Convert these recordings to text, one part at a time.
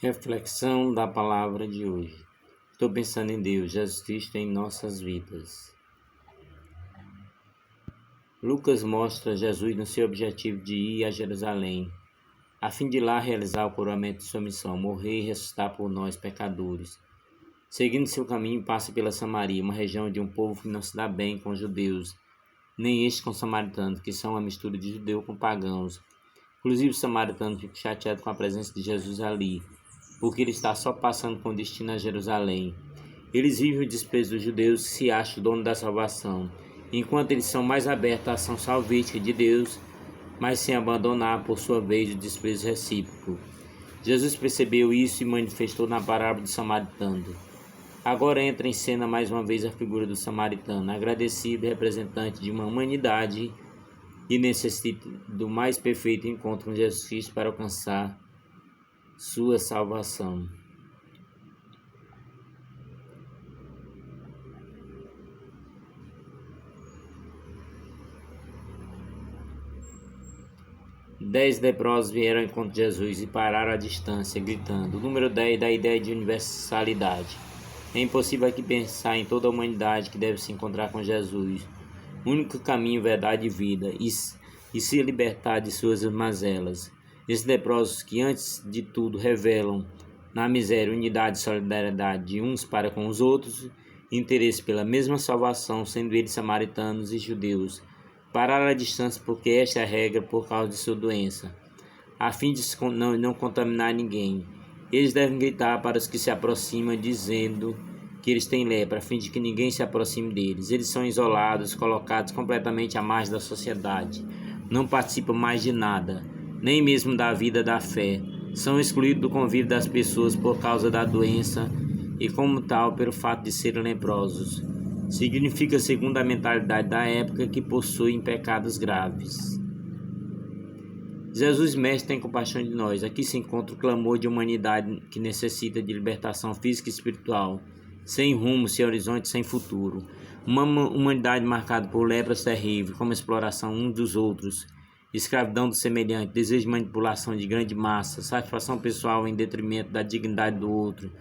Reflexão da palavra de hoje. Estou pensando em Deus, Jesus Cristo em nossas vidas. Lucas mostra Jesus no seu objetivo de ir a Jerusalém, a fim de lá realizar o coroamento de sua missão, morrer e ressuscitar por nós, pecadores. Seguindo seu caminho, passa pela Samaria, uma região de um povo que não se dá bem com os judeus, nem este com os samaritanos, que são uma mistura de judeu com pagãos. Inclusive os samaritanos ficam chateados com a presença de Jesus ali, porque ele está só passando com destino a Jerusalém. Eles vivem o desprezo dos judeus que se acham dono da salvação, enquanto eles são mais abertos à ação salvífica de Deus, mas sem abandonar, por sua vez, o desprezo recíproco. Jesus percebeu isso e manifestou na parábola do samaritano. Agora entra em cena mais uma vez a figura do samaritano, agradecido e representante de uma humanidade que necessita do mais perfeito encontro com Jesus Cristo para alcançar sua salvação. Dez leprosos vieram ao encontro de Jesus e pararam à distância, gritando. O número 10 dá a ideia de universalidade. É impossível aqui pensar em toda a humanidade que deve se encontrar com Jesus, o único caminho, verdade e vida, e se libertar de suas mazelas. Esses leprosos que, antes de tudo, revelam na miséria unidade e solidariedade de uns para com os outros, interesse pela mesma salvação, sendo eles samaritanos e judeus, pararam à distância porque esta é a regra por causa de sua doença, a fim de não contaminar ninguém. Eles devem gritar para os que se aproximam, dizendo que eles têm lepra, a fim de que ninguém se aproxime deles. Eles são isolados, colocados completamente à margem da sociedade. Não participam mais de nada, nem mesmo da vida da fé. São excluídos do convívio das pessoas por causa da doença e, como tal, pelo fato de serem leprosos. Significa, segundo a mentalidade da época, que possuem pecados graves. Jesus Mestre tem compaixão de nós. Aqui se encontra o clamor de humanidade que necessita de libertação física e espiritual, sem rumo, sem horizonte, sem futuro. Uma humanidade marcada por lepras terríveis, como a exploração uns dos outros, escravidão do semelhante, desejo de manipulação de grande massa, satisfação pessoal em detrimento da dignidade do outro,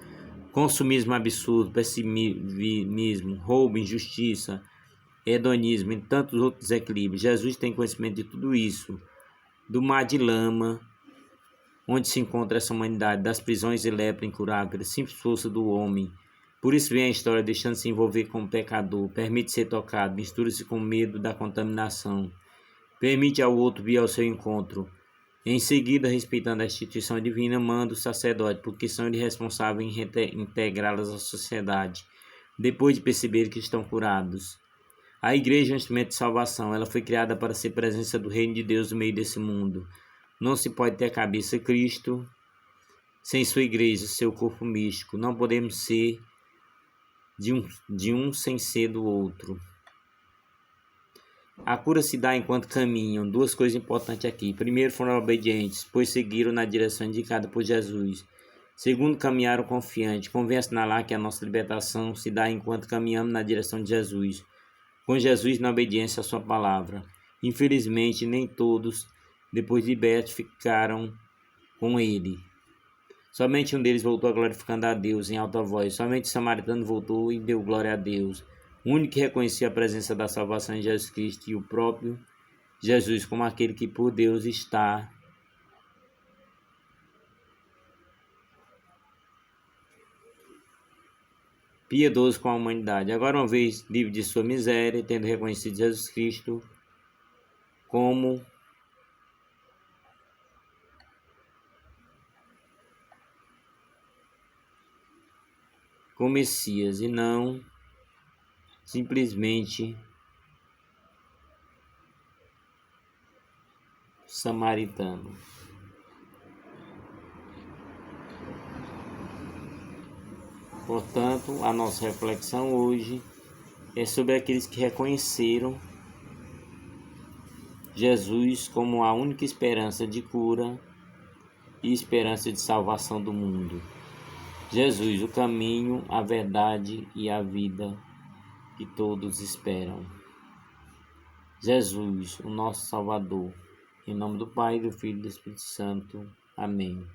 consumismo absurdo, pessimismo, roubo, injustiça, hedonismo e tantos outros desequilíbrios. Jesus tem conhecimento de tudo isso, do mar de lama, onde se encontra essa humanidade, das prisões de lepra incurável, pela simples força do homem. Por isso vem a história deixando-se envolver como pecador, permite ser tocado, mistura-se com medo da contaminação, permite ao outro vir ao seu encontro. Em seguida, respeitando a instituição divina, manda o sacerdote, porque são eles responsáveis em integrá-las à sociedade, depois de perceber que estão curados. A igreja é um instrumento de salvação. Ela foi criada para ser presença do reino de Deus no meio desse mundo. Não se pode ter a cabeça Cristo sem sua igreja, seu corpo místico. Não podemos ser de um sem ser do outro. A cura se dá enquanto caminham. Duas coisas importantes aqui. Primeiro, foram obedientes, pois seguiram na direção indicada por Jesus. Segundo, caminharam confiantes. Convém assinalar que a nossa libertação se dá enquanto caminhamos na direção de Jesus, com Jesus na obediência à sua palavra. Infelizmente, nem todos, depois de libertos, ficaram com ele. Somente um deles voltou glorificando a Deus em alta voz. Somente o samaritano voltou e deu glória a Deus. O único que reconhecia a presença da salvação em Jesus Cristo e o próprio Jesus como aquele que por Deus está piedoso com a humanidade. Agora, uma vez livre de sua miséria, tendo reconhecido Jesus Cristo como Messias e não simplesmente samaritano. Portanto, a nossa reflexão hoje é sobre aqueles que reconheceram Jesus como a única esperança de cura e esperança de salvação do mundo. Jesus, o caminho, a verdade e a vida que todos esperam. Jesus, o nosso Salvador. Em nome do Pai, do Filho e do Espírito Santo. Amém.